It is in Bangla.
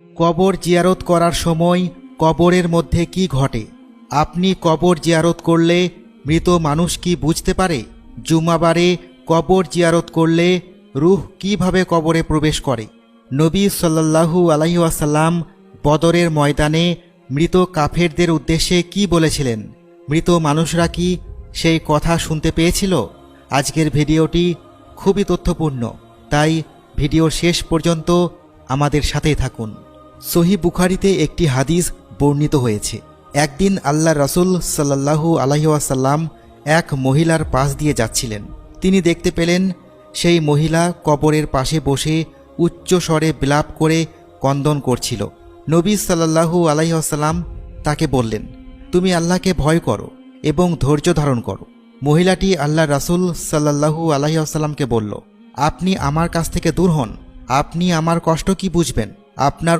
কবর জিয়ারত করার সময় কবরের মধ্যে কি ঘটে? আপনি কবর জিয়ারত করলে মৃত মানুষ কি বুঝতে পারে? জুমাবারে কবর জিয়ারত করলে রূহ কিভাবে কবরে প্রবেশ করে? নবী সাল্লাল্লাহু আলাইহি ওয়াসাল্লাম বদরের ময়দানে মৃত কাফেরদের উদ্দেশ্যে কি বলেছিলেন? মৃত মানুষরা কি সেই কথা শুনতে পেয়েছিল? আজকের ভিডিওটি খুবই তথ্যপূর্ণ, তাই ভিডিওর শেষ পর্যন্ত আমাদের সাথেই থাকুন। সহিহ বুখারীতে একটি হাদিস বর্ণিত হয়েছে, একদিন আল্লাহ রাসূল সাল্লাল্লাহু আলাইহি ওয়াসাল্লাম এক মহিলার পাশ দিয়ে যাচ্ছিলেন। তিনি দেখতে পেলেন সেই মহিলা কবরের পাশে বসে উচ্চ স্বরে বিলাপ করে ক্রন্দন করছিল। নবী সাল্লাল্লাহু আলাইহি ওয়াসাল্লাম তাকে বললেন, তুমি আল্লাহকে ভয় করো এবং ধৈর্য ধারণ করো। মহিলাটি আল্লাহ রাসূল সাল্লাল্লাহু আলাইহি ওয়াসাল্লামকে বলল, আপনি আমার কাছ থেকে দূর হন, আপনি আমার কষ্ট কি বুঝবেন? আপনার